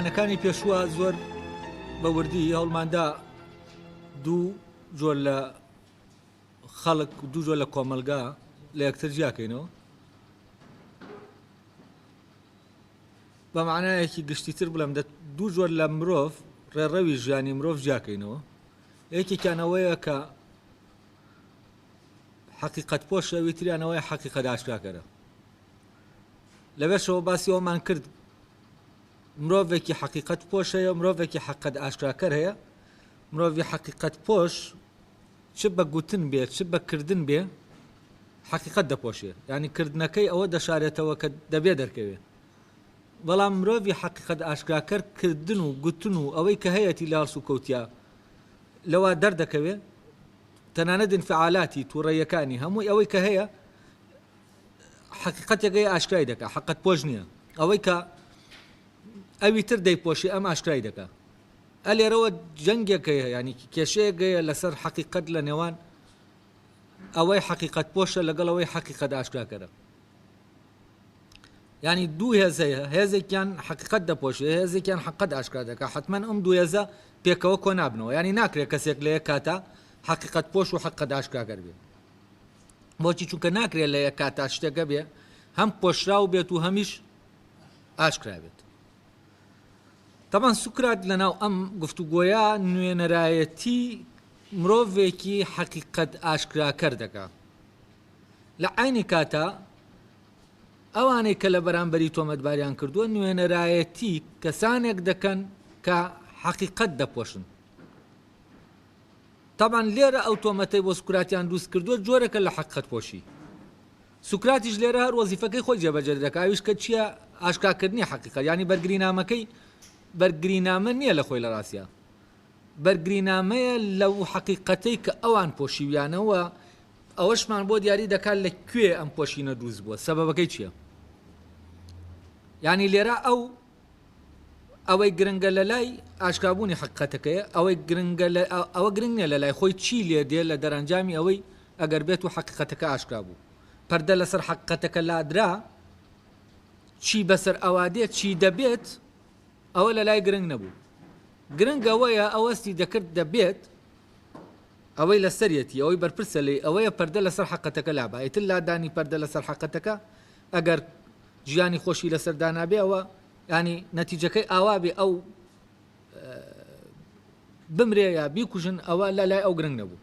نەکانی پێشوە زۆر بە وردی هەوڵماندا دوو جۆر لە خەڵک دوو جۆر لە کۆمەلگا لە یەکتر جیاکەینەوە بە معنایەکی گشتیتر بڵێم دوو جۆر لە مرۆڤ ڕێڕەوی ژیانی مرۆڤ جیاکەینەوە. یەکێکیانەوەیە کە حەقیقەت پۆشە، ویتریانەوەی حەقیقەت ئاشکراکەرە. لەبەرشەوە باسی ئەومان کرد مرۆڤێکی حەقیقەت پۆش هەیە، مرۆڤێکی حەقیقەت ئاشکراکەر هەیە. مرۆڤی حەقیقەت پۆش چ بە گوتن بێ چ بەکردن بێ حەقیقەت دەپۆشێ، یعنی کردنەکەی ئەوە دەشارێتەوە کە دەبێ دەرکەوێ. بەڵام مرۆڤی حەقیقەت ئاشکراکەر کردن و گوتن و ئەوەی کە هەیەی لاڵس و کەوتیا لەوە دەردەکەوێ، تەنانەت انفعالاتی تووڕەیەکانی هەمووی ئەوەی کە هەیە حەقیقەتێکەکەی ئاشکرای دەکا، حەقیقەت پۆش نییە. ئەوەی کە ئەوی تر دەیپۆشی ئەم ئاشکرای دەکا. ئەلێرەوە جەنگێکەیە، ینی کێشەیەکەیە لەسەر حەقیقەت لە نێوان ئەوەی حەقیقەت پۆشە لەگەڵ ئەوەی حەقیقەت ئاشکراکەرە. ینی دوو هێزەیە، هێزێکیان حەقیقەت دەپۆشێ، هێزێکیان حەقیقەت ئاشکرا دەکا. حتمەن ئەم دوو هێزە پێکەوە کۆ نابنەوە، ینی ناکرێت کەسێک لە یەک کاتە حەقیقەت پۆش و حەقیقەت ئاشکراکەر بێت. بۆچی؟ چونکە ناکرێت لە یەک کاتە شتێکە بێ هەم پۆشراو بێت و هەمیش ئاشکرا بێت. تەمان سوکرات لەناو ئەم گفتوگۆیە نوێنەرایەتی مرۆڤێکی حەقیقەت ئاشکراکەر دەکا. لە عینی کاتە ئەوانەی کە لە بەرامبەری تۆمەتباریان کردووە نوێنەرایەتی کەسانێک دەکەن کە حەقیقەت دەپۆشن. تەمان لێرە ئەو تۆمەتەی بۆ سوکراتیان دروست کردووە جۆرەکە لە حەقیقەت پۆشی. سوکراتیش لێرە هەر وەزیفەکەی خۆی جێبەجێ دەکا، ئەویش کە چییە؟ ئاشکراکردنی حەقیقەت، ینی بەرگرینامەکەی بەرگرینامە نییە لە خۆی لە ڕاستیە، بەرگرینامەیە لەو حەقیقەتەی کە ئەوان پۆشیویانەوە. ئەوەشمان بۆ دیاری دەکات لەکوێ ئەم پۆشینە دروست بووە، سەبەبەکەی چییە. ینی لێرە ئەوەی گرنگە لە لای ئاشکرابوونی حەقیقەتەکەیە، ئەوە گرنگ نیە لە لای خۆی چی لێ دێ لە دەرەنجامی ئەوەی ئەگەر بێت و حەقیقەتەکە ئاشکرا بوو. پەردە لەسەر حەقیقەتەکە لادرا، چی بەسەر ئەوا دێت چی دەبێت ئەوە لە لای گرنگ نەبوو. گرنگ ئەوەیە ئەوەستی دەکرد دەبێت ئەوەی لەسەرەتی ئەوەی بەرپرسە لێ ئەوەیە پەردە لەسەر حەقیقەتەکە لابا. ئیتر لادانی پەردە لەسەر حەقیقەتەکە ئەگەر ژیانی خۆشی لەسەر دانابێ ئەوە ینی نەتیجەکەی ئاوا بێ ئەو بمرێ یا بیکوژن، ئەوە لە لای ئەو گرنگ نەبوو.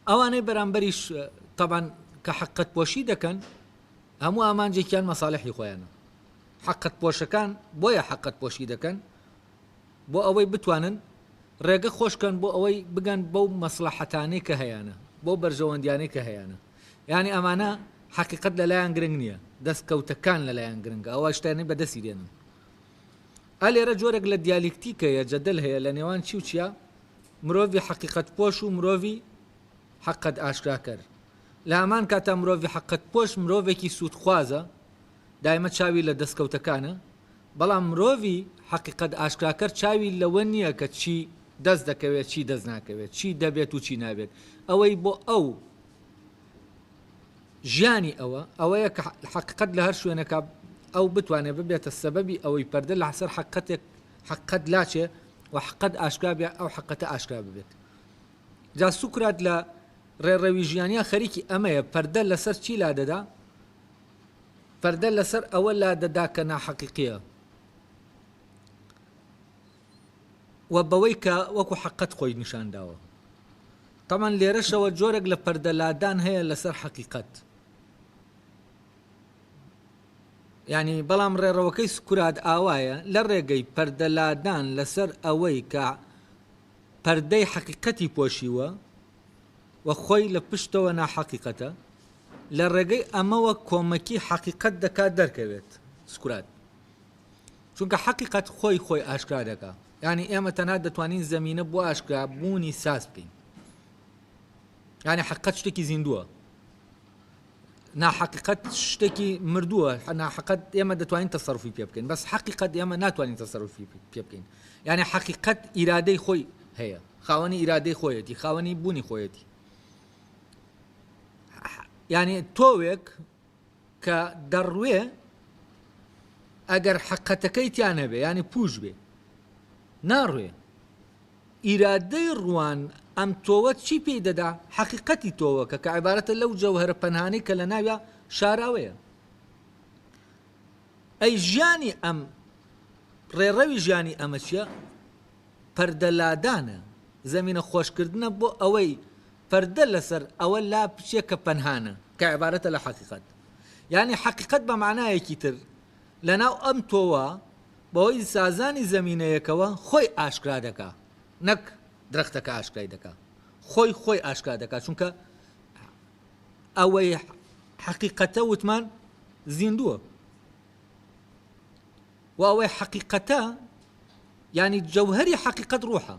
ئەوانەی بەرامبەریش تەبان کە حەقیقەت پۆشی دەکەن هەموو ئامانجێکیان مەساڵحی خۆیانە. حەقیقەت پۆشەکان بۆیە حەقیقەت پۆشی دەکەن بۆ ئەوەی بتوانن ڕێگە خۆشکەن بۆ ئەوەی بگەن بەو مەسلەحەتانەی کە هەیەە، بۆ بەرژەوەندیانەی کە هەیەە. یعنی ئەمانە حەقیقەت لەلایەن گرنگ نییە، دەستکەوتەکان لەلایەن گرنگە، ئەوە شتانی بەدەستی دێنن. ئەلێرە جۆرێک لە دیالکتیکەیە جەدەل هەیە لە نێوان چی و چیە مرۆڤی حەقیقەت پۆش و مرۆڤی حەقیقەت ئاشکراکەر. لە هەمان کاتە مرۆڤی حەقیقەت پۆش مرۆڤێکی سوودخوازە، دایمە چاوی لە دەستکەوتەکانە، بەڵام مرۆڤی حەقیقەت ئاشکراکەر چاوی لەوە نییە کە چی دەست دەکەوێت چی دەست ناکەوێت، چی دەبێت و چی نابێت. ئەوەی بۆ ئەو ژیانی ئەوەیە کە حەقیقەت لە هەر شوێنەکە ئەو بتوانێت ببێتە سەبەبی ئەوەی پەردە لە حەسەر حەقیقەت لاچێ و حەقیقەت ئاشکرا بێ، ئەو حەقیقەتە ئاشکرا ببێت. جا سوکرات لە ڕێڕەوی ژیانیە خەریکی ئەمەیە پەردە لەسەر چی لا دەدا؟ پەردە لەسەر ئەوە لا دەدا کە ناحەقیقیە و بەوەی کە وەکو حەقیقەت خۆی نیشانداوە. تەمان لێرەشەوە جۆرێک لە پەردە لادان هەیە لەسەر حەقیقەت. ینی بەڵام ڕێڕەوەکەی سوکرات ئاوایە لە ڕێگەی پەردە لادان لەسەر ئەوەی کە پەردەی حەقیقەتی پۆشیوە و خۆی لە پشتەوە ناحەقیقەتە، لە ڕێگەی ئەمەوە کۆمەکی حەقیقەت دەکات دەرکەوێت سوکرات. چونکە حەقیقەت خۆی ئاشکرا دەکات. ینی ئێمە تەنها دەتوانین زەمینە بۆ ئاشکرا بوونی ساز بکەین. ینی حەقیقەت شتێکی زیندووە، ناحەقیقەت شتێکی مردووە. ناحەقیقەت ئێمە دەتوانین تەسەڕوفی پێ بکەین، بەس حەقیقەت ئێمە ناتوانین تەسەڕوفی پێ بکەین. ینی حەقیقەت ئیرادەی خۆی هەیە، خاوەنی ئیرادەی خۆیەتی، خاوەنی بوونی خۆیەتی. ینی تۆوێک کە دەڕوێ ئەگەر حقەتەکەی تیان هەبێ ینی پوش بێ ناڕوێ ئیرادەی ڕوان ئەم تۆوە چی پێی دەدا حەقیقەتی تۆوە کە عیبارەتە لەو جەوهرە پەنهانەی کە لە ناویە شاراوەیە ئەی ژیانی ئەم ڕێڕەوی ژیانی ئەمە چیە پەردەلادانە زەمینە خۆشکردنە بۆ ئەوەی پەردە لەسەر ئەوە لا بچێ کە پەنهانە کە عیبارەتە لە حەقیقەت یعنی حەقیقەت بە معنایەکی تر لەناو ئەم تۆوە بەهۆی سازانی زەمینەیەکەوە خۆی ئاشکرا دەکا نەک درەختەکە ئاشکرای دەکا خۆی ئاشکرا دەکا چونکە ئەوەی حەقیقەتە وتمان زیندووە و ئەوەی حەقیقەتە ینی جەوهەری حەقیقەت ڕوحە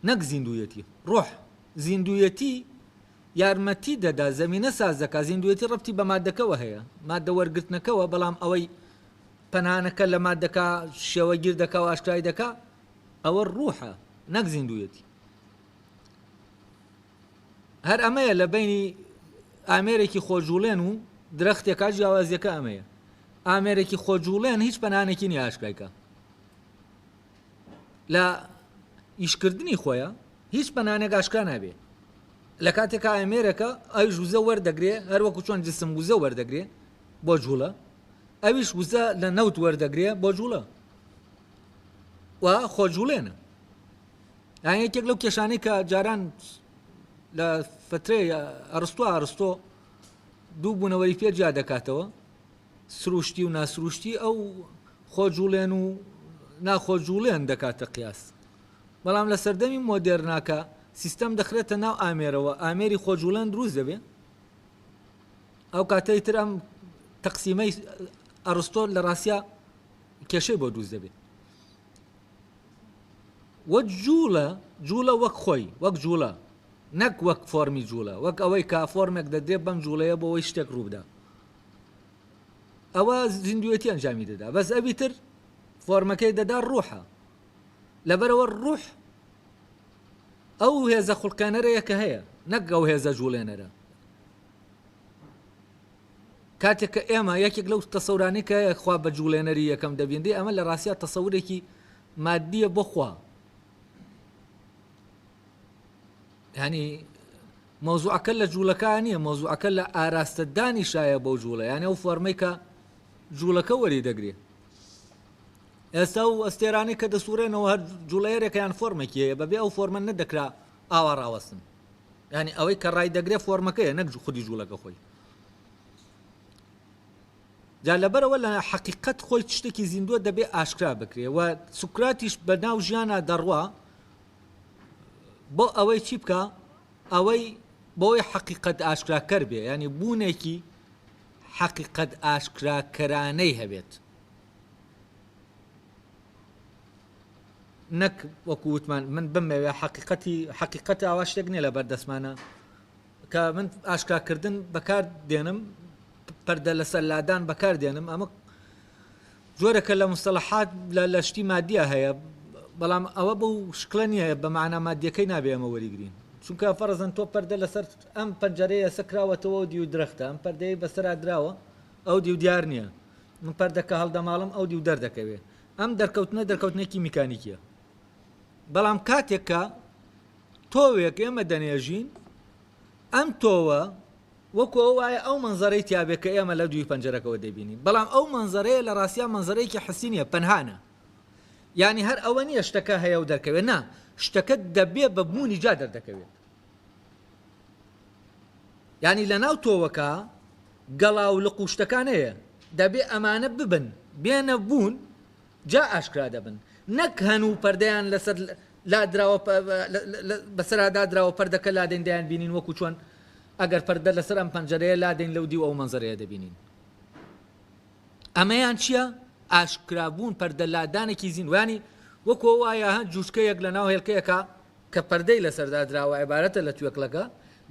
نەک زیندویەتی ڕوح زیندویەتی یارمەتی دەدا زەمینە ساز دەکا زیندویەتی ڕەبتی بە مادەکەوە هەیە مادە وەرگرتنەکەوە بەڵام ئەوەی پەنهانەکە لە مادەکە شێوەگیر دەکا و ئاشکرای دەکا ئەوە ڕوحە نەک زیندویەتی هەر ئەمەیە لە بینی ئامێرێکی خۆجوڵێن و درەختێکا جیاوازیەکە ئەمەیە ئامێرێکی خۆجوڵێن هیچ پەنهانێکی نیە ئاشکرایکە لە ئیشکردنی خۆیە هیچ پەنهانێک ئاشکرا نابێ لە کاتێکا ئامێرەکە ئەویش وزە وەردەگرێ هەروەکو چۆن جسم وزە وەردەگرێ بۆ جوڵە ئەویش وزە لە نەوت وەردەگرێ بۆ جوڵە و خۆجوڵێنە یان یەکێک لەو کێشانەی کە جاران لە فترەی ئەرستۆ دوو بوونەوەری پێ جیا دەکاتەوە سروشتی و ناسروشتی ئەو خۆجوڵێن و ناخۆجوڵێن دەکاتە قیاس بەڵام لە سەردەمی مۆدێرناکە سیستەم دەخرێتە ناو ئامێرەوە ئامێری خۆجوڵێن دروست دەبێ ئەو کاتەی تر ئەم تەقسیمەی ئەرستۆ لە ڕاستیا کێشەی بۆ دروست دەبێت وەک جوولە وەک خۆی وەک جوولە نەک وەک فۆرمی جوولە وەک ئەوەی کا فۆرمێک دەدرێت بەم جوولەیە بۆ ئەوەی شتێک ڕووبدا ئەوە زیندویەتی ئەنجامی دەدا بەس ئەوی تر فۆرمەکەی دەدا ڕوحە لەبەرەوە ڕوح ئەو هێزە خوڵقانەرەیە کە هەیە نەک ئەو هێزە جوڵێنەرە کاتێک کە ئێمە یەکێک لەو تەسەورانی کە خوا بە جوڵێنەری یەکەم دەبیندی ئەمە لە ڕاستیا تەسەورێکی مادیە بۆ خوا ینی مۆزوعەکە لە جوولەکە نییە مۆزوعەکە لە ئاراستەدانی شایە بەو جوولە یانە ئەو فۆرمەی کە جوولەکە وەری دەگرێت ئێستا و ئەستێرانی کە دەسوورێنەوە هەر جوڵەیەرێکیان فۆرمێکی هەیە بەبێ ئەو فۆرمە نەدەکرا ئاوا ڕاوەستن ینی ئەوەی کە ڕای دەگرێت فۆرمەکەیە نەک خودی جوولەکە خۆی جا لەبەرەوە لە حەقیقەت خۆی شتێکی زیندووە دەبێ ئاشکرا بکرێ و سوکراتیش بە ناو ژیانە دەڕوا بۆ ئەوەی چی بکە ئەوەی بۆی حەقیقەت ئاشکراکەر بێ ینی بوونێکی حەقیقەت ئاشکراکەرانەی هەبێت نەک وەکووتمان من بمەوێ حەقیقەت ئاوا شتێک نییە لە بەردەستمانە کە من ئاشکراکردن بەکار دێنم پەردە لەسەر لادان بەکار دێنم ئەمە جۆرەکە لە مستەڵەحات لە شتی مادیە هەیە بەڵام ئەوە بەو شکلە نییە بە معنە مادیەکەی نابێ ئەمە وەریگرین چونکە فەرزەن تۆ پەردە لەسەر ئەم پەنجەرەیە سەکراوەتەوە و دی و درەختە ئەم پەردەی بەسەرا دراوە ئەو دی و دیار نییە من پەردەکە هەڵدەماڵم ئەو دی و دەردەکەوێ ئەم دەرکەوتنێکی میکانیکیە بەڵام کاتێککە تۆوێک ئێمە دەنێژین ئەم تۆوە وەکو وایە ئەو منزەرەی تیابێت کە ئێمە لە دوی پەنجەرەکەەوە دەبینین بەڵام ئەو منزەرەیە لە ڕاستیا منزەرەیەکی حسینیە پەنهانە یعنی هەر ئەوە نییە شتەکە هەیە و دەرکەوێت نا شتەکە دەبێ بە بوونی جا دەردەکەوێت یعنی لە ناو تۆوەکە گەڵا و لق و شتەکان هەیە دەبێ ئەمانە ببن بێنە بوون جا ئاشکرا دەبن نەک هەنوو پەردەیان لەسەر لادراوە بەسەرادادراوە پەردەکە لادەین دەیان بینین وەکو چۆن ئەگەر پەردە لەسەر ئەم پەنجەرەیە لادەین لەو دی و ئەو منزەرەیە دەبینین ئەمەیان چییە ئاشکرابوون پەردە لادانێکی زیندوانی وەکو وایە هەند جوشکەیەک لە ناو هێلکەیەکە کە پەردەی لەسەردادراوە عیبارەتە لە توێکلەکە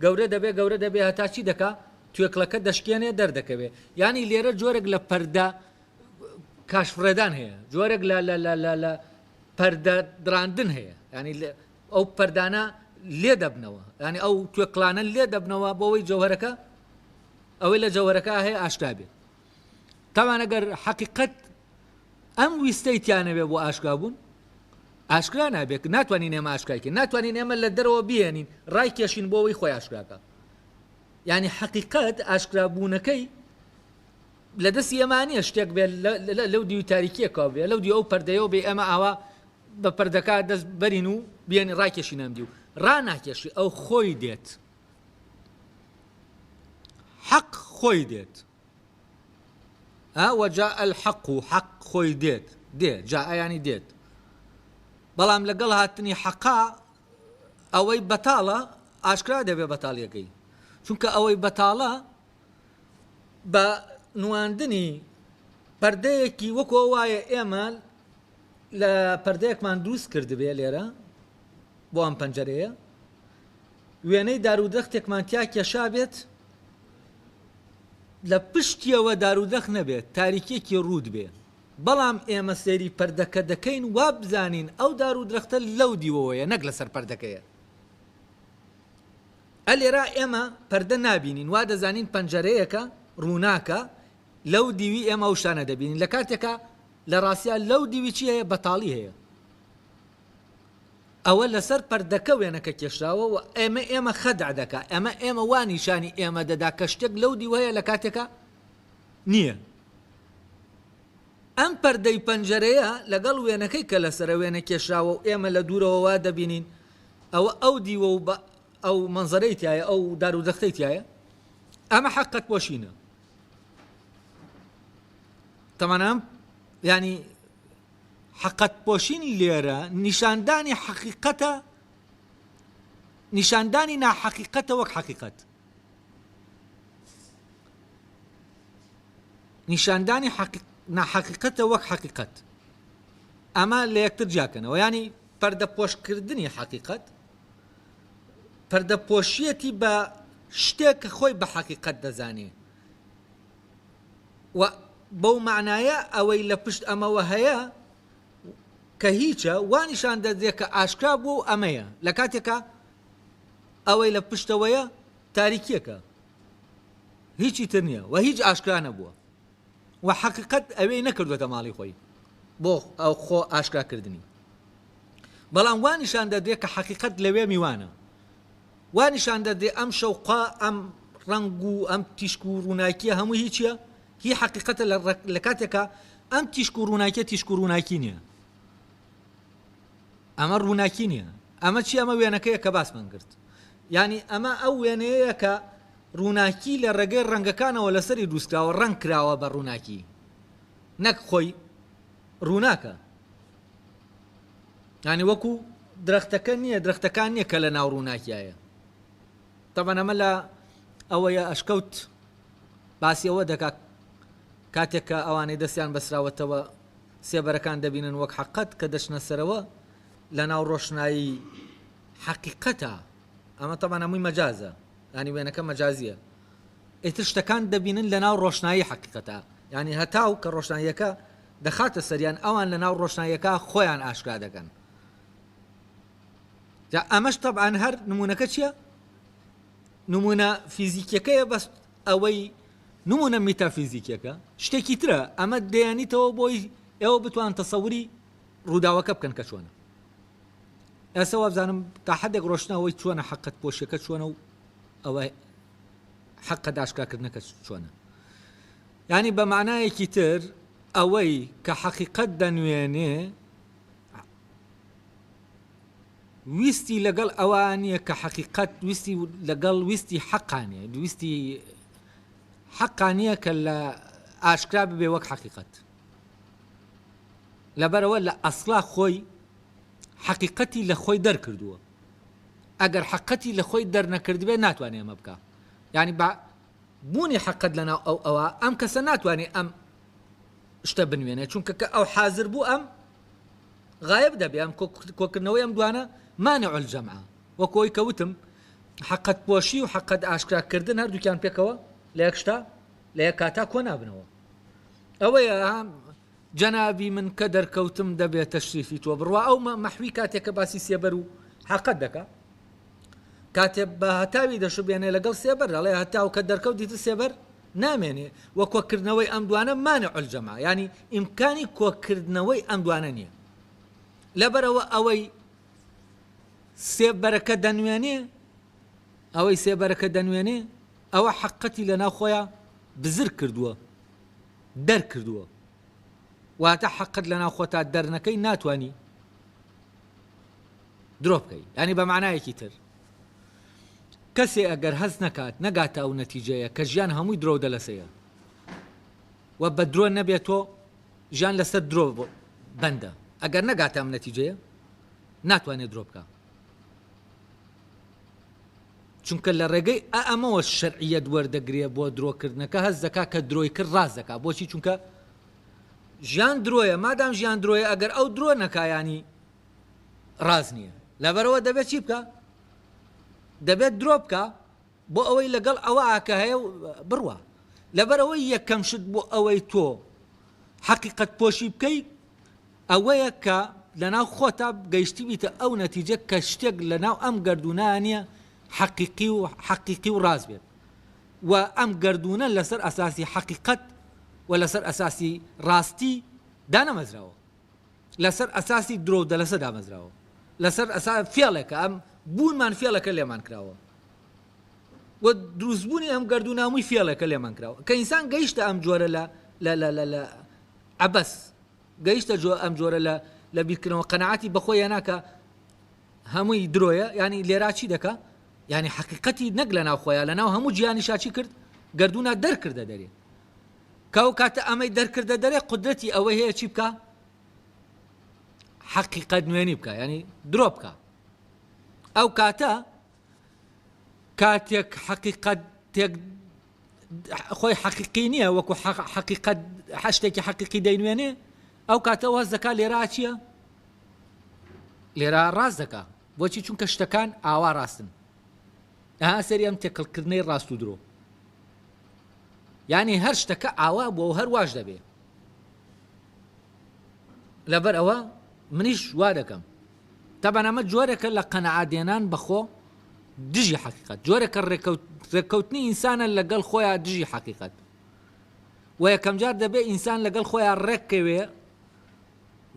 گەورە دەبێ هەتا چی دەکا توێکلەکە دەشکێنێ دەردەکەوێ ینی لێرە جۆرێک لە پەردە کاشفڕێدان هەیە جۆرێک لە پەردە دراندن هەیە ینی ئەو پەردانە لێ دەبنەوە ینی ئەو توێکلانە لێ دەبنەوە بۆەوەی جەوهرەکە ئەوەی لە جەوهرەکە هەیە ئاشکرا بێت تاوان ئەگەر حەقیقەت ئەم ویستەیتیانە بێ بۆ ئاشکرابوون ئاشکرا نابێت ناتوانین ئێمە ئاشکراکەین ناتوانین ئێمە لە دەرەوە بێنین ڕای کێشین بۆ ئەوەی خۆی ئاشکراکە یعنی حەقیقەت ئاشکرابوونەکەی لە دەستی ئێمانیە شتێک بێت لەو دیوی تاریکیەکەوە بێ لەو دی ئەو پەردەیەوە بێ ئەمە ئاوا بە پەردەکە دەست بەرین و بێنی ڕاکێشین ئەم دی و ڕناکێشی ئەو خۆی دێت حەق خۆی دێت وەجاء الحەق و حەق خۆی دێت جاء ینی دێت بەڵام لەگەڵ هاتنی حەقا ئەوەی بەتاڵە ئاشکرا دەبێ بەتاڵیەکەی چونکە ئەوەی بەتاڵە بە نواندنی پەردەیەکی وەکو وایە ئێمە لە پەردەیەکمان دروست کردبێ لێرە بۆ ئەم پەنجەرەیە وێنەی دارودەختێکمان تیا کێشا بێت لە پشتیەوە دارودەخت نەبێت تاریکێکی ڕوود بێ بەڵام ئێمە سێری پەردەکە دەکەین وا بزانین ئەو دارودرەختە لەو دیوەوەیە نەک لەسەر پەردەکەیە ئەلێرا ئێمە پەردە نابینین وا دەزانین پەنجەرەیەکە ڕووناکە لەو دیوی ئێمە وشانە دەبینین لە کاتێکە لە ڕاستیا لەو دیوی چی هەیە بەتاڵی هەیە ئەوە لەسەر پەردەکە وێنەکە کێشراوە و ئێمە خەدع دەکا ئێمە وا نیشانی ئێمە دەدا کە شتێک لەو دیوەیە لە کاتێکە نییە ئەم پەردەی پەنجەرەیە لەگەڵ وێنەکەی کە لەسەر وێنە کێشراوە و ئێمە لە دوورەوە وا دەبینین ئەو دیوە و ئەو منزەرەی تایە ئەو دارودەختەی تایە ئەمە حەقەت پۆشینە تەمەنام ینی حەقەت پۆشین لێرە نیشاندانی حەقیقەتە نیشاندانی ناحەقیقەتە وەک حەقیقەت نیشاندانی ناحەقیقەتە وەک حەقیقەت ئەمە لە یەکتر جیاکەنەوە ینی پەردە پۆشکردنی حەقیقەت پەردە پۆشیەتی بە شتێک کە خۆی بە حەقیقەت دەزانێ و بەو معنایە ئەوەی لە پشت ئەمەوە هەیە کە هیچە وانیشان دەدرێت کە ئاشکرا بوو و ئەمەیە لە کاتێکە ئەوەی لە پشتەوەیە تاریکیەکە هیچی تر نییە و هیچ ئاشکرا نەبووە و حەقیقەت ئەوەی نەکردوێتە ماڵی خۆی بۆ ئەو خۆ ئاشکراکردنی بەڵام وانیشان دەدرێت کە حەقیقەت لەوێ میوانە وانیشان دەدرێت ئەم شەوقا ئەم ڕنگ و ئەم تیشک و ڕووناکیە هەموو هیچیە هی حەقیقەتە لە کاتێکە ئەم تیشک و ڕووناکیە تیشک و ڕووناکی نییە ئەمە ڕووناکی نییە ئەمە چی ئەمە وێنەکەیە کە باسمان کرد ینی ئەمە ئەو وێنەیە کە ڕووناکی لە ڕێگەی ڕەنگەکانەوە لەسەری دروستکراوە ڕەنگ کراوە بە ڕووناکی نەک خۆی ڕووناکە ینی وەکو درەختەکە نییە درەختەکان نییە کە لە ناو ڕووناکیایە تەبەن ئەمە لە ئەوەیە ئەشکەوت باسی ئەوە دەکات کاتێککە ئەوانەی دەستیان بەسراوەتەوە سێبەرەکان دەبینن وەک حەقەت کە دەچنە سەرەوە لە ناو ڕۆشنایی حەقیقەتە ئەمە تەبەن هەمووی مەجازە ینی وێنەکە مەجازیە ئیتر شتەکان دەبینن لە ناو ڕۆشنایی حەقیقەتە ینی هەتاو کە ڕۆشناییەکە دەخاتە سەریان ئەوان لە ناو ڕۆشناییەکە خۆیان ئاشکرا دەکەن جا ئەمەش تەبعاً هەر نمونەکە چییە؟ نمونە فیزیکیەکەیە بەس ئەوەی نمونە میتافیزیکیەکە شتێکی ترە ئەمە دەیانیتەوە بۆی ئێوە بتوان تەسەوری ڕووداوەکە بکەن کە چۆنە ئێستا وابزانم تا حدێک ڕۆشنەوەی چۆنە حەقەت پۆشیەکە چۆنە و ئەوە حەقەت ئاشکراکردنەکە چۆنە ینی بە معنایەکی تر ئەوەی کە حەقیقەت دەنوێنێ ویستی لەگەڵ ئەوانیە کە حەقیقەت ویستی لەگەڵ ویستی حەقانێ ویستی حەقانیە کە لە ئاشکرا ببێ وەک حەقیقەت لەبەرەوە لە ئەسڵا خۆی حەقیقەتی لە خۆی دەرکردووە ئەگەر حەقەتی لە خۆی دەرنەکردبێ ناتوانێ ئەمە بکە ینی بوونی حەقەت لەناو ئەوە ئەم کەسە ناتوانێت ئەم شتە بنوێنێ چونکە کە ئەو حازر بوو ئەم غایب دەبێ ئەم کۆکردنەوەی ئەم دوانە مانع الجەمع وەکۆی کەوتم حەقەت پۆشی و حەقەت ئاشکراکردن هەردووکیان پێکەوە لە یەک شتا لە یەک کاتا کۆ نابنەوە ئەوەیە جەنابی من کە دەرکەوتم دەبێت تەشریفی تۆ بڕوا ئەو مەحوی کاتێککە باسی سێبەر و حەقەت دەکا کاتێ بە هەتاوی دەشبێنێ لەگەڵ سێبەر دەڵێ هەتاو کە دەرکەوت دیتە سێبەر نامێنێ وە کۆکردنەوەی ئەم دوانە مانع الجەمع ینی ئیمکانی کۆکردنەوەی ئەم دوانە نییە لەبەرەوە ئەوەی سێبەرەکە دەنوێنێ ئەوەی سێبەرەکە دەنوێنێ ئەوە حقەتی لە ناو خۆیان بزر کردووە دەرکردووە واتە حقت لە ناو خۆتا دەرنەکەی ناتوانی درۆ بکەی ینی بە معنایەکی تر کەسێ ئەگەر هەست نەکات نەگاتە ئەو نەتیجەیە کە ژیان هەمووی درۆ دەلەسەیە و بە درۆ نەبێت تۆ ژیان لەسەر درۆ بەندە ئەگەر نەگاتە ئەم نەتیجەیە ناتوانێت درۆ بکە چونکە لە ڕێگەی ئەمەوە شەرعیەت وەردەگرێ بۆ درۆکردنەکە هەست دەکا کە درۆی کرد ڕاز دەکا بۆچی چونکە ژیان درۆیە مادام ژیان درۆیە ئەگەر ئەو درۆ نەکایانی ڕاز نییە لەبەرەوە دەبێت چی بکە دەبێت درۆ بکە بۆ ئەوەی لەگەڵ ئەوە کە هەیە بڕوە لەبەرەوەی یەکەم شت بۆ ئەوەی تۆ حەقیقەت پۆشی بکەیت ئەوەیە کە لەناو خۆتا گەیشتی بیتە ئەو نەتیجە کە شتێک لەناو ئەم گردونانە حەقیقی و ڕاز بێت و ئەم گردونە لەسەر ئەساسی حەقیقەت و لەسەر ئەساسی ڕاستی دانەمەزراوە لەسەر ئەساسی درۆ دەلەسە دامەزراوە لەسەر ئەساس فێڵێکە ئەم بوونمان فێڵەکە لێمان کراوە و دروستبوونی ئەم گردونە هەمووی فێڵێکە لێمان کراوە کە ئینسان گەیشتە ئەم جۆرە لە عەبەس گەیشتە ئەم جۆرە لە بیرکردنەوە قەنەعەتی بەخۆی ناکە هەمووی درۆیە ینی لێرا چی دەکا ینی حەقیقەتی نەک لە ناو خۆیان لە ناو هەموو گیانی شاچی کرد گردونە دەرکردە دەرێ کەو کاتە ئەمەی دەرکردە دەرێ قودرەتی ئەوەی هەیە چی بکە حەقیقەت نوێنی بکە ینی درۆ بکە ئەو کاتە کاتێک حەقیقەت خۆی حەقیقی نییە وەکو حەقیقەت شتێکی حەقیقی دەینوێنێ ئەو کاتە واز دەکا لێرا چییە لێرا ڕاست دەکا بۆچی چونکە شتەکان ئاوا ڕاستن سەری ئەم تێکەڵکردنەی ڕاست و درۆ یعنی هەر شتەکە ئاوا بۆ هەر واش دەبێ لەبەر ئەوە منیش وا دەکەم تەبەن ئەمە جۆرێکە لە قەنەعادێنان بەخۆ دژی حەقیقەت جۆرێکە ڕێکەوتنی ئینسانە لەگەڵ خۆیان دژی حەقیقەت و یەکەم جار دەبێ ئینسان لەگەڵ خۆیان ڕێککەوێ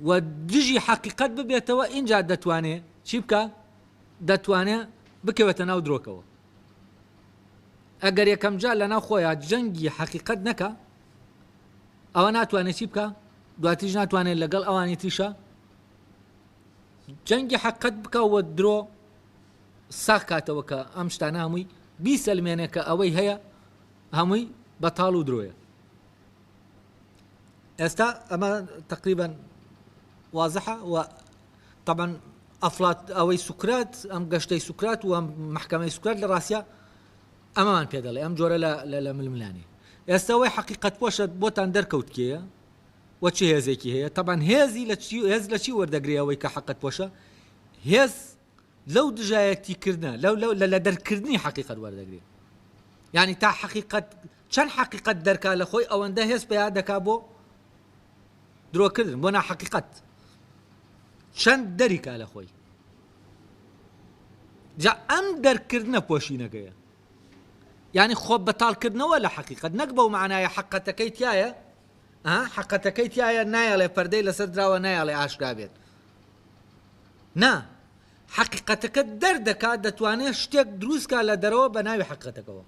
و دژی حەقیقەت ببێتەوە اینجا دەتوانێت چی بکە دەتوانێت بکەوێتە ناو درۆکەوە ئەگەر یەکەم جار لە ناو خۆیان جەنگی حەقیقەت نەکە ئەوە ناتوانێت چی بکە دواتیش ناتوانێت لەگەڵ ئەوانی تریشە جەنگی حەقیقەت بکەوە درۆ ساغ کاتەوە کە ئەم شتانە هەمووی بیسەلمێنێ کە ئەوەی هەیە هەمووی بەتاڵ و درۆیە ئێستا ئەمە تقریبا واضحە و طبعا ئەفلات ئەوەی سوکرات ئەم گەشتەی سوکرات و ئەم محکەمەی سوکرات لە ڕاستە ئەمەمان پێ دەڵێ ئەم جۆرە لە ململانی ئێستا ئەوەی حەقیقەت پۆشە بۆتان دەرکەوت کێیە و چه هێزێکی هەیە طبعا هێزی هێز لە چی وەردەگرێ ئەوەی کە حەقیقەت پۆشە هێز لەو دژایەتیکردنە لە دەرکردنی حەقیقەت وەردەگرێ یعنی تا حەقیقەت چەند حەقیقەت دەرکا لە خۆی ئەوەندە هێز پێیا دەکا بۆ درۆکردن بۆ ناحەقیقەت چەند دەریکا لە خۆی جا ئەم دەرکردنە پۆشینەکەیە یعنی خۆ بەتاڵکردنەوە لە حەقیقەت نەک بەو معنایە حەقەتەکەی تایە حەقەتەکەی تایە نایەڵێ پەردەی لەسەر دراوە نایەڵێ ئاشکرا بێت نا حەقیقەتەکە دەردەکات دەتوانێت شتێک دروستکە لە دەرەوە بە ناوی حەقیقەتەکەەوە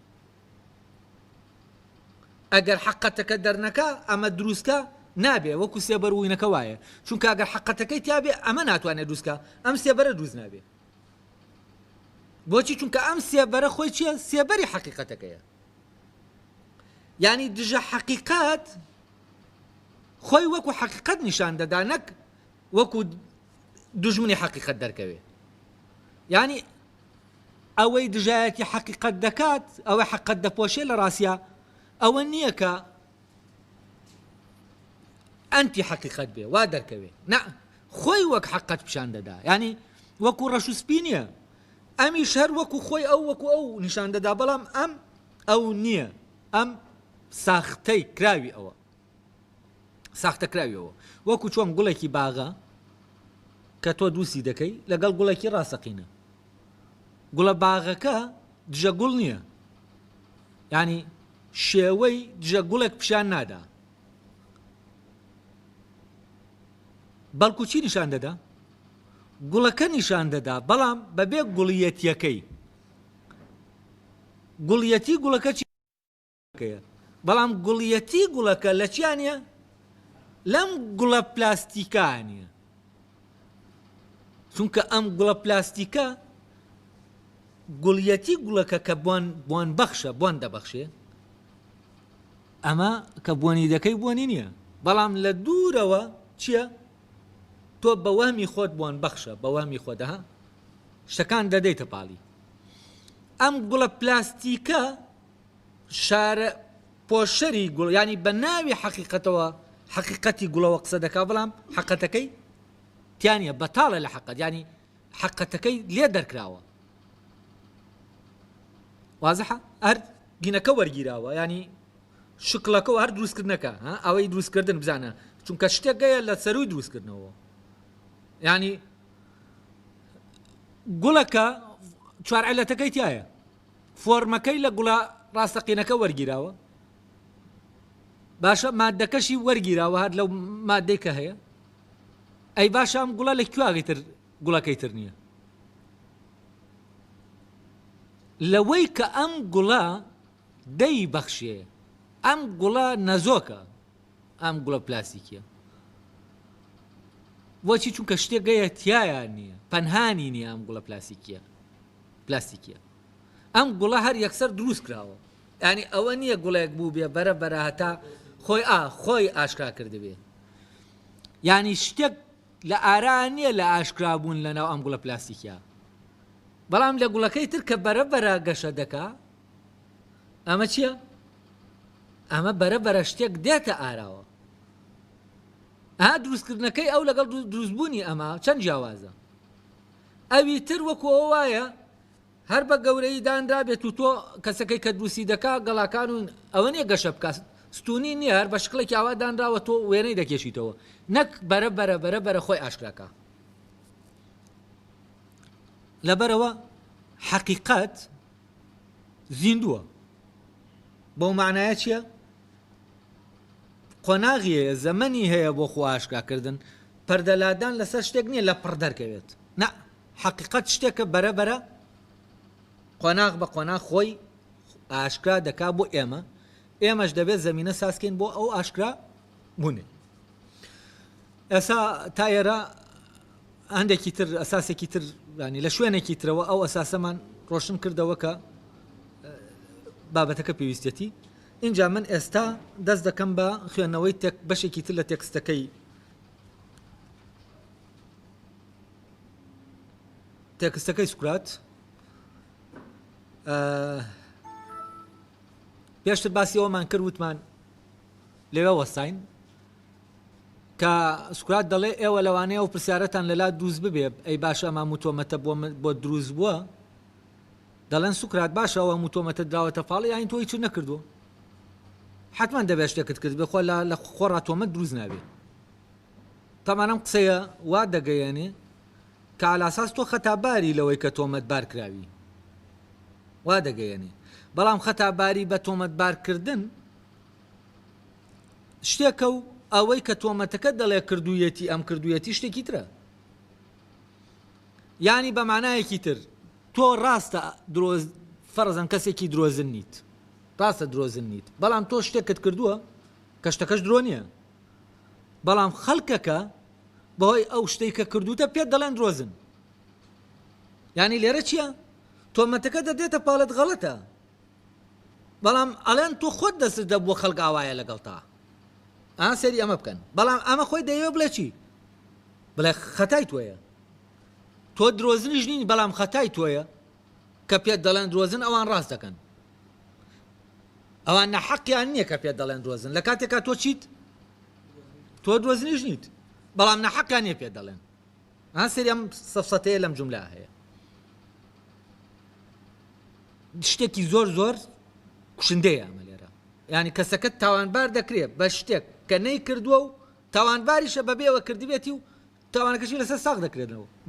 ئەگەر حەقەتەکە دەرنەکە ئەمە دروستکە نابێ وەکو سێبەروینەکە وایە چونکە ئەگەر حەقەتەکەی تیابێ ئەمە ناتوانێت دروستکە ئەم سێبەرە دروست نابێ بۆچی چونکە ئەم سێبەرە خۆی چییە سێبەری حەقیقەتەکەیە یعنی دژە حەقیقەت خۆی وەکو حەقیقەت نیشان دەدا نەک وەکو دوژمنی حەقیقەت دەرکەوێ یعنی ئەوەی دژایەتی حەقیقەت دەکات ئەوەی حەقیقەت دەپۆشێ لە ڕاستیە ئەوە نییە کە ئەنتی حەقیقەت بێ وا دەرکەوێ نا خۆی وەک حەقیقەت پیشان دەدا یعنی وەکو ڕەش و سپی نییە ئەمیش هەر وەکو خۆی وەکو ئەو نیشان دەدا بەڵام ئەو نییە ئەم ساختەی کراوی ئەوە ساختە کراویەوە وەکو چۆن گوڵێکی باغە کە تۆ دووسی دەکەی لەگەڵ گوڵێکی ڕاستەقینە گوڵە باغەکە دژە گوڵ نییە یعنی شێوەی دژە گوڵێک پیشان نادا بەڵکو چی نیشان دەدا گوڵەکە نیشان دەدا بەڵام بەبێ گوڵیەتیەکەی گوڵیەتی گوڵەکە چیەکەیە بەڵام گوڵیەتی گوڵەکە لە چیانە لەم گوڵە پلاستیکانە چونکە ئەم گوڵە پلاستیکە گوڵیەتی گوڵەکە کە بۆن بەخشە بۆن دەبەخشێ ئەمە کە بۆنی دەکەی بۆنی نییە بەڵام لە دوورەوە چییە تۆ بە وەهمی خۆت بۆن بەخشە بە وەهمی خۆدەها شتەکان دەدەیتە پاڵی ئەم گوڵە پلاستیکە شارە پۆشەری گوڵ ینی بە ناوی حەقیقەتەوە حەقیقەتی گوڵەوە قسە دەکا بەڵام حەقەتەکەی تیانە بەتاڵە لە حەقەت ینی حەقەتەکەی لێ دەرکراوە وازەحە هەر گینەکە وەرگیراوە ینی شکڵەکە و هەر دروستکردنەکە ئەوەی دروستکردن بزانە چونکە شتێک گەیە لە سەروی دروستکردنەوە ینی گوڵەکە چوار عیلەتەکەی تایە فۆرمەکەی لە گوڵە ڕاستەقینەکە وەرگیراوە باشە مادەکەشی وەرگیراوە هەر لەو مادەی کە هەیە ئەی باشە ئەم گوڵە لە کوێگەی تر گوڵەکەی تر نییە لەوەی کە ئەم گوڵە دەی بەخشێ ئەم گوڵە نەزۆکە ئەم گوڵە پلاستیکیە بۆچی چونکە شتێک گەیە تایان نییە پەنهانی نییە ئەم گوڵە پلاستیکیە ئەم گوڵە هەر یەکسەر دروست کراوە ینی ئەوە نییە گوڵێک بوو بێ بەرە هەتا خۆی ئاشکرا کردبێ ینی شتێک لە ئاران نییە لە ئاشکرابوون لەناو ئەم گوڵە پلاستیکیا بەڵام لە گوڵەکەی تر کە بەرە گەشە دەکا ئەمە چییە ئەمە بەرە شتێک دێتە ئاراوە دروستکردنەکەی ئەو لەگەڵ دروستبوونی ئەمە چەند جیاوازە ئەوی تر وەکو ئەوە وایە هەر بە گەورەی دانرا بێت و تۆ کەسەکەی کە دروستی دەکا گەڵاکان و ئەوە نیە گەشە بکات ستونی نییە هەر بە شکڵێکی ئاوا دانراوە تۆ وێنەی دەکێشیتەوە نەک بەرە خۆی ئاشکراکە لەبەرەوە حەقیقەت زیندووە بەو معنایە چییە قۆناغیە زەمەنی هەیە بۆ خۆ ئاشکراکردن پەردەلادان لەسەر شتێک نییە لە پڕ دەرکەوێت نە حەقیقەت شتێکە بەرە قۆناغ بە قۆناغ خۆی ئاشکرا دەکا بۆ ئێمەش دەبێت زەمینە ساسکەین بۆ ئەو ئاشکرا بوونێ ئێستا تا ئێرە هەندێکی تر ئەساسێکی تر ینی لە شوێنێکی ترەوە ئەو ئەساسەمان ڕۆشن کردەوە کە بابەتەکە پێویستێتی اینجا من ئێستا دەست دەکەم بە خوێندنەوەی بەشێکی تر لە تێکستەکەی سوکرات پێشتر باسی ئەومان کرد وتمان لەوێ وەستاین کە سوکرات دەڵێ ئێوە لەوانەیە و پرسیارەتان لەلا دروست ببێ ئەی باشە ئەمە موتۆمەتە بۆ دروست بووە دەڵێن سوکرات باشە ئەوە موتۆمەتە دراوەتە پاڵی یان تۆ هیچ نەکردووە حتمان دەبێت شتێکت کرد بێ خۆ لە خۆڕاتۆمەت دروست نابێت تەمانە ئەم قسەیە وا دەگەیەنێ کە ئالاساس تۆ خەتاباری لەوەی کە تۆمەت بارکراوی وا دەگەیەنێ بەڵام خەتاباری بە تۆمەت بارکردن شتێکە و ئەوەی کە تۆمەتەکە دەڵێ کردوویەتی ئەم کردوویەتی شتێکی ترە ینی بە معنایەکی تر تۆ ڕاستە فەرزەن کەسێکی درۆزن نیت ڕاستە درۆزن نیت بەڵام تۆ شتێکت کردووە کە شتەکەش درۆ نییە بەڵام خەڵکەکە بەهۆی ئەو شتەی کە کردوتە پێت دەڵێن درۆزن ینی لێرە چییە تۆمەتەکە دەدێتە پاڵت غەڵەتە بەڵام ئەڵێن تۆ خۆت دەست دە بۆ خەڵک ئاوایە لەگەڵ تا سەری ئەمە بکەن بەڵام ئەمە خۆی دەیەوێ بڵێ چی بڵێ خەتای تۆیە تۆ درۆزنیش نین بەڵام خەتای تۆیە کە پێت دەڵێن درۆزن ئەوان ڕاست دەکەن ئەوان نەحەقیان نییە کە پێت دەڵێن درۆزن لە کاتێکا تۆ چیت تۆ درۆزنیش نیت بەڵام نەحەقیان نییە پێت دەڵێن سەری ئەم سەفسەتەیە لەم جوملا هەیە شتێکی زۆر کوشندەیە ئەمە لێرە ینی کەسەکەت تاوانبار دەکرێت بە شتێک کە نەی کردووە و تاوانباریشە بەبێەوە کردبێتی و تاوانەکەشی لەسەر ساغ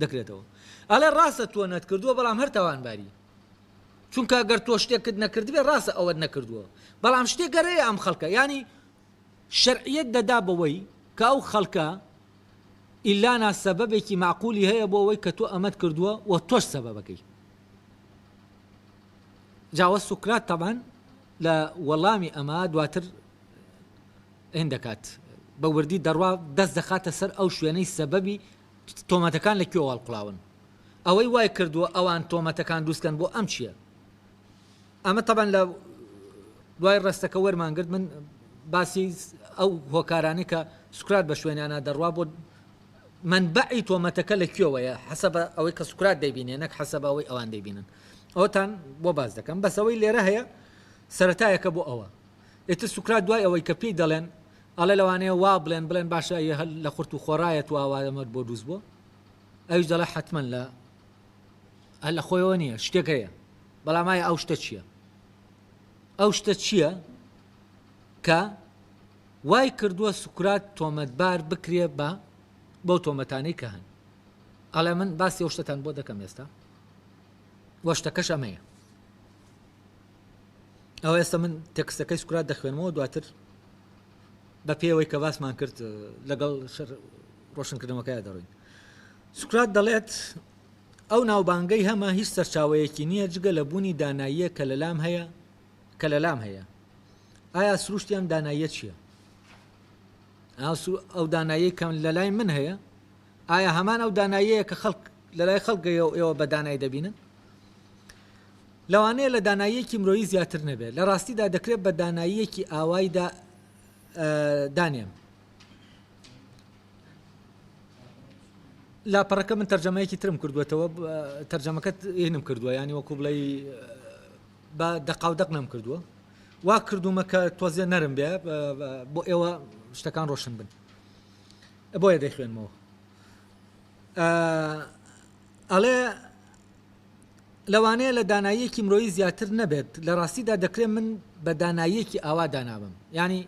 دەکرێتەوە ئەڵێ ڕاستە تۆ نەت کردووە بەڵام هەر تاوانباری چونکە ئەگەر تۆ شتێکت نەکردبێ ڕاستە ئەوە نەکردووە بەڵام شتێک گەرەیە ئەم خەڵکە ینی شەرعیەت دەدا بەوەی کە ئەو خەڵکە ئیلانا سەبەبێکی معقولی هەیە بۆ ئەوەی کە تۆ ئەمەت کردووە و تۆش سەبەبەکەی جاوە سوکرات طبعا لە وەڵامی ئەمە دواتر هێندەکات بە وردی دەڕوا دەست دەخاتە سەر ئەو شوێنەی سەبەبی تۆمەتەکان لە کوێ هەڵقڵاون ئەوەی وای کردووە ئەوان تۆمەتەکان دروستکەن بۆ ئەم چییە ئەمە طبعا لە دوای ڕستەکە وەرمانگرت من باسی ئەو هۆکارانی کە سوکرات بە شوێنیانە دەڕوا بۆ منبعی تۆمەتەکە لە کوێوەیە حەسەبە ئەوەی کە سوکرات دەیبینێ نەک حەسەبە ئەوەی ئەوان دەیبینن ئەوتان بۆ باز دەکەم بەس ئەوەی لێرە هەیە سەرەتایەکە بۆ ئەوە ئێتر سوکرات دوای ئەوەی کە پێی دەڵێن ئەڵێ لەوانەیە وا بڵێن باشە هەل لە خورت و خۆڕایەت و ئاوادەمەت بۆ دروست بۆ ئەویش دەڵێ حتمما لە هەل لە خۆیەوە نییە شتێک هەیە بەڵام ئایا ئەو شتە چییە ئەو شتە چییە کە وای کردووە سوکرات تۆمەتبار بکرێ بە بەو تۆمەتانەی کە هەن ئەڵێ من باسی ئەو شتتان بۆ دەکەم ئێستا وە شتەکەش ئەمەیە ئەو ئێستا من تێکستەکەی سوکرات دەخوێنمەوە دواتر بە پێوەی کە باسمان کرد لەگەڵ ڕۆشنکردنەوەکەیە دەڕۆین سوکرات دەڵێت ئەو ناوبانگەی هەمە هیچ سەرچاوەیەکی نییە جگە لە بوونی داناییە کە لە لام هەیە ئایا سروشتیان داناییە چییە ئەو دانایی کەم لە لای من هەیە ئایا هەمان ئەو داناییەیە کە خەڵک لە لای خەڵکە ئێوە بە دانایی دەبینن لەوانەیە لە داناییەکی مرۆیی زیاتر نەبێت لە ڕاستیدا دەکرێت بە داناییەکی ئاوایدا دانێم لاپەڕەکە من تەرجەمەیەکی ترم کردوێتەوە تەرجەمەکەت هێنم کردووە ینی وەکو بڵێ بە دەقاودەق نەم کردووە وا کردومە کە تۆزێ نەرم بێ بۆ ئێوە شتەکان ڕۆشن بن بۆیە دەیخوێنمەوە ئەڵێ لەوانەیە لە داناییەکی مرۆیی زیاتر نەبێت لە ڕاستیدا دەکرێت من بە داناییەکی ئاوا دانابم ینی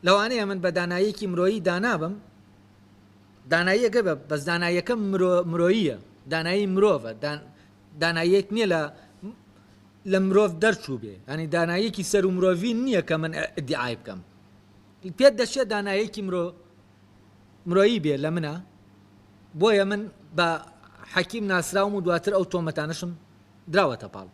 لەوانەیە من بە داناییەکی مرۆیی دانابم داناییەکە بە بەس داناییەکە مرۆییە دانایی مرۆڤە داناییەک نییە لە مرۆڤ دەرچوو بێ ینی داناییەکی سەر و مرۆڤی نییە کە من ئیدعای بکەم پێت دەچێت داناییەکی مرۆیی بێ لە منە بۆیە من بە حەکیم ناسراوم و دواتر ئەو تۆمەتانەشم دراوەتە پاڵ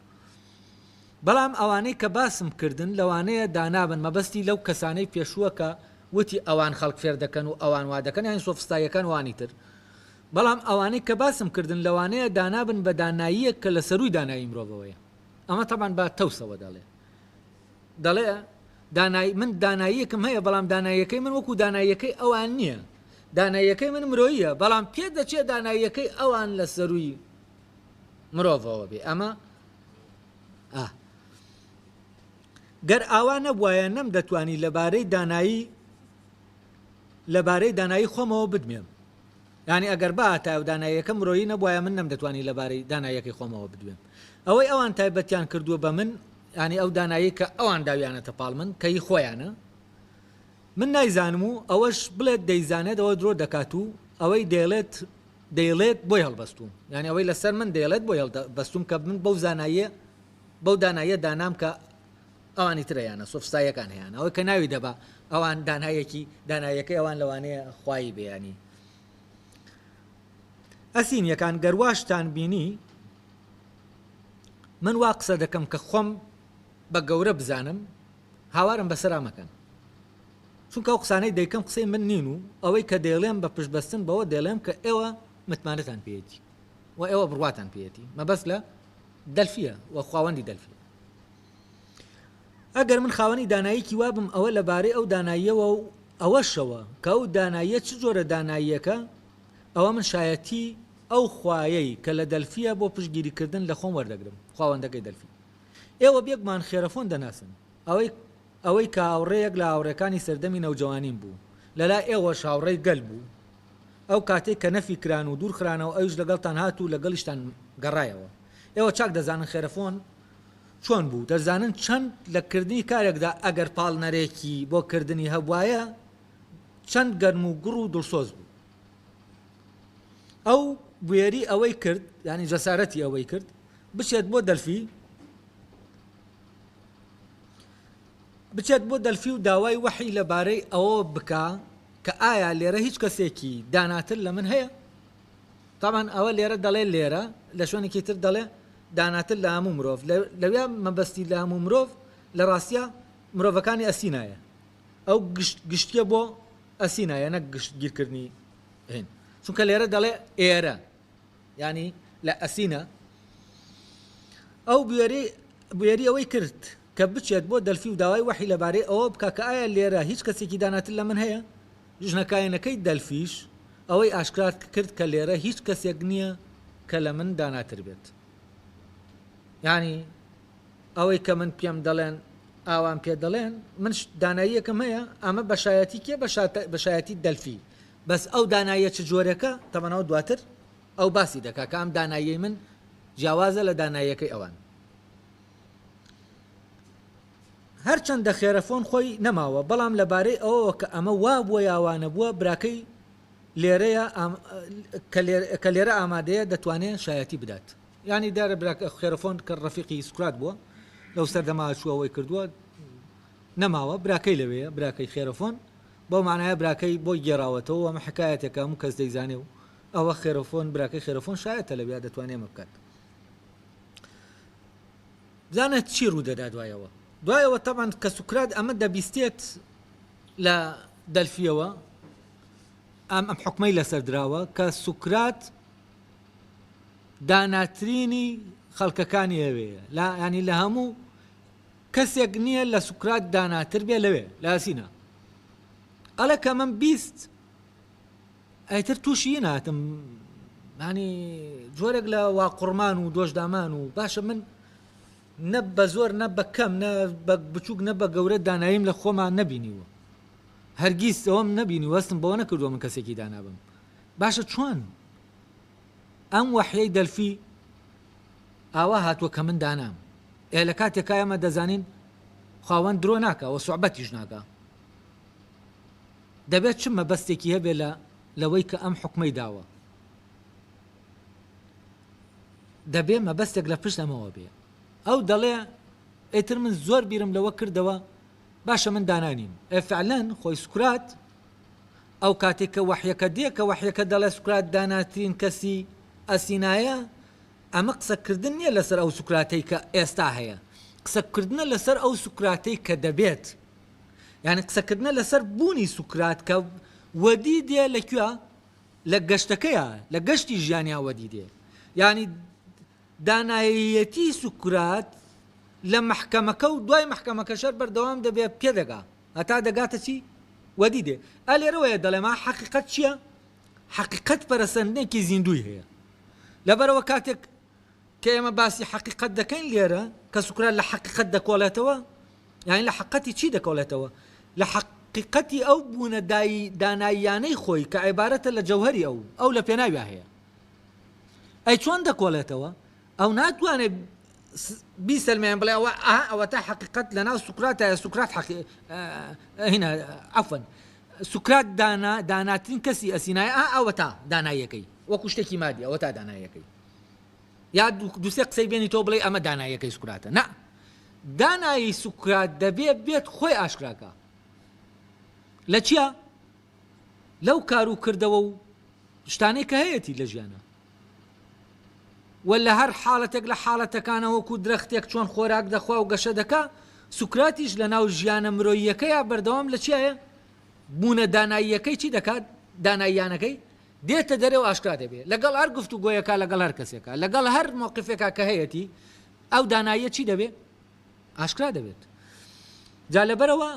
بەڵام ئەوانەی کە باسم کردن لەوانەیە دانابن مەبەستی لەو کەسانەی پێشووە کە وتی ئەوان خەڵک فێر دەکەن و ئەوان وا دەکەن یان سۆفستایەکان وانی تر بەڵام ئەوانەی کە باسم کردن لەوانەیە دانابن بە داناییە کە لە سەروی دانایی مرۆڤەوەیە ئەمە تەبان بە تەوسەوە دەڵێ من داناییەکەم هەیە بەڵام داناییەکەی من وەکو داناییەکەی ئەوان نییە داناییەکەی من مرۆییە بەڵام پێ دەچێت داناییەکەی ئەوان لە سەروی مرۆڤەوە بێ ئەمە گەر ئاوا نەبوایە نەم دەتوانی لەبارەی دانایی خۆمەوە بدمێم ینی ئەگەر باتە ئەو داناییەکە مرۆیی نەبوایە من نەم دەتوانی لەبارەی داناییەکەی خۆمەوە بدوێم ئەوەی ئەوان تایبەتیان کردووە بە من ینی ئەو دانایی کە ئەوان داویانەتە پاڵ من کەی خۆیانە من نایزانم و ئەوەش بڵێت دەیزانێت ئەوە درۆ دەکات و ئەوەی دەیڵێت بۆی هەڵبەستوم ینی ئەوەی لەسەر من دەیڵێت بۆی هەڵبەستوم کە من بەو داناییە دانام کە ئەوانی ترەیانە سۆفستایەکان هەیەیان ئەوەی کە ناوی دەبا ئەوان داناییەکەی ئەوان لەوانەیە خوای بێیانی ئەسین یەکان گەرواشتان بینی من وا قسە دەکەم کە خۆم بە گەورە بزانم هاوارم بەسەرا مەکەن چونکە ئەو قسانەی دەیکەم قسەی من نین و ئەوەی کە دەیڵێم بە پشتبەستن بەوە دەیڵێم کە ئێوە متمانەتان پێێتی و ئێوە بڕواتان پێێتی مەبەست لە دەلفیە و خاوەندی دەلفی ئەگەر من خاوەنی داناییکی وابم ئەوە لەبارەی ئەو داناییەوە و ئەوەشەوە کە ئەو داناییە چ جۆرە داناییەکە ئەوە من شایەتی ئەو خوایەی کە لە دەلفیە بۆ پشتگیریکردن لە خۆم وەردەگرم خاوەندەکەی دەلفی ئێوە بێکمان خێرەفۆن دەناسن ئەوەی کە هاوڕێیەک لە هاوڕێکانی سەردەمی نەوجەوانیم بوو لەلا ئێوەش هاوڕێی گەل بوو ئەو کاتێک کە نەفی کران و دوور خرانەوە ئەوش لەگەڵتان هات و لەگەڵیشتان گەڕایەوە ئێوە چاک دەزانن خێرەفۆن چۆن بوو دەزانن چەند لە کردنی کارێکدا ئەگەر پاڵنەرێکی بۆ کردنی هەبوایە چەند گەرم و گوڕ و دڵسۆز بوو ئەو بوێری ئەوەی کرد ینی جەسارەتی ئەوەی کرد بچێت بۆ دەلفی بچێت بۆ دەلفی و داوای وحی لەبارەی ئەوە بکە کە ئایا لێرە هیچ کەسێکی داناتر لە من هەیە؟ طبعا ئەوە لێرە دەڵێ لێرە لە شوێنێکی تر دەڵێ داناتر لە هەموو مرۆڤ لەوێ مەبەستی لە هەموو مرۆڤ لە ڕاستیە مرۆڤەکانی ئەسینایە ئەو گشتیە بۆ ئەسینایە نەک گشتگیرکردنی هێن چونکە لێرە دەڵێ ئێرە ینی لە ئەسینە ئەو بوێری ئەوەی کرد کە بچێت بۆ دەلفی و داوای وحی لەبارەی ئەوە بکە کە ئایا لێرە هیچ کەسێکی داناتر لە من هەیە؟ ژنەکایەنەکەی دەلفیش ئەوەی ئاشکرات کرد کە لێرە هیچ کەسێک نییە کە لە من داناتر بێت یعنی ئەوەی کە من پێم دەڵێن ئاوان پێ دەڵێن من داناییەکەم هەیە ئەمە بەشایەتی کێ بەشایەتی دەلفی بەس ئەو داناییە چ جۆرەکە تەمەنەوە دواتر ئەو باسی دەکا کە ئەم دانایی من جیاوازە لە داناییەکەی ئەوان هەرچەندە خێرەفۆن خۆی نەماوە بەڵام لەبارەی ئەوەوە کە ئەمە وا بووە یاوانە بووە براکەی لێرەیە کە لێرە ئامادەیە دەتوانێت شایەتی بدات ینی دارە خێرەفۆن کە ڕەفیقی سوکرات بووە لەو سەردەما چووەوەی کردووە نەماوە براکەی لەوەیە براکەی خێرەفۆن بۆ معنایە براکەی بۆی گێڕاوەتەوە ئەمە حکایەتێکە هەموو کەس دەیزانێ و ئەوە خێرەفۆن براکەی خێرەفۆن شایەتە لەوێ دەتوانێت مە بکات بزانێت چی ڕوودەدا دوایەوە تەبەن کە سوکرات ئەمە دەبیستێت لە دەلفیەوە ئەم حکمەی لەسەر دراوە کە سوکرات داناترینی خەڵکەکانی ئەوەیە ینی لە هەموو کەسێک نییە لە سوکرات داناتر بێ لەوێ لە ئەسینە ئەڵە کە من بیست ئەیتر تووشی ناتم ینی جۆرێک لە واقڕمان و دۆشدامان و باشە من نە بە زۆر نە بە کەم نە بە بچووک نە بە گەورە داناییم لە خۆمان نەبینیوە هەرگیز ئەوم نەبینی وەستم بەوە نەکردووە من کەسێکی دانابم باشە چۆن ئەم وحیەی دەلفی ئاوا هاتووە کە من دانام لە کاتێکا ئەمە دەزانین خاوەن درۆ ناکەوە سوعبەتیش ناکە دەبێت چ مەبەستێکی هەبێ لەوەی کە ئەم حکمەی داوە دەبێ مەبەستێک لە پشت ئەمەوە بێ ئەو دەڵێ ئیتر من زۆر بیرم لەوە کردەوە باشە من دانانیم فعلەن خۆی سوکرات ئەو کاتێک کە وحیەکە دێ کە وحیەکە دەڵێ سوکرات داناترین کەسی ئەسینایە ئەمە قسەکردن نییە لەسەر ئەو سوکراتەی کە ئێستا هەیە قسەکردنە لەسەر ئەو سوکراتەی کە دەبێت یعنی قسەکردنە لەسەر بوونی سوکرات کە وەدی دێ لەکوێ لە گەشتەکەیە لە گەشتی ژیانیا وەدی دێ یعنی دانایەتی سوکرات لە محکەمەکە و دوای محکەمەکە شەر بەردەوام دەبێت پێدەگا هەتا دەگاتە چی وەدی دێ ئەلێرەوەیە دەڵێما حەقیقەت چییە؟ حەقیقەت پەرەسەندنێکی زیندوی هەیە لەبەرەوە کاتێک کە ئێمە باسی حەقیقەت دەکەین لێرە کە سوکرات لە حەقیقەت دەکۆڵێتەوە یعنی لە حەقیقەتی چی دەکۆڵێتەوە لە حەقیقەتی ئەو بوونە داناییانەی خۆی کە عیبارەتە لە جەوهەری ئەو لە پێناوی هەیە ئەی چۆن دەکۆڵێتەوە ئەو ناتوانێت بیسەلمێن بڵێ ئەوە تا حەقیقەت لە ناو سوکراتە سوکرات هنا عەفوەن سوکرات داناترین کەسی ئەسینایە ئەوە تا داناییەکەی وەکو شتێکی مادی ئەوە تا داناییەکەی یا دووسێ قسەی بێنی تۆ بڵێ ئەمە داناییەکەی سوکراتە نا دانایی سوکرات دەبێت بێت خۆی ئاشکراکە لە چییە؟ لەو کار و کردەوە و شتانەی کە هەیەی لە ژیانە ولا هەر حاڵەتێک لە حاڵەتەکانە وەکو درەختێک چۆن خۆراک دەخوا و گەشە دەکا سوکراتیش لە ناو ژیانە مرۆییەکەیە بەردەوام لە چیایە؟ بوونە داناییەکەی چی دەکات؟ داناییانەکەی دێتە دەرێ و ئاشکرا دەبێت لەگەڵ هەر گفتوگۆیەکە لەگەڵ هەر کەسێکە لەگەڵ هەر موقفێکە کە هەیەی ئەو داناییە چی دەبێت؟ ئاشکرا دەبێت جا لەبەرەوە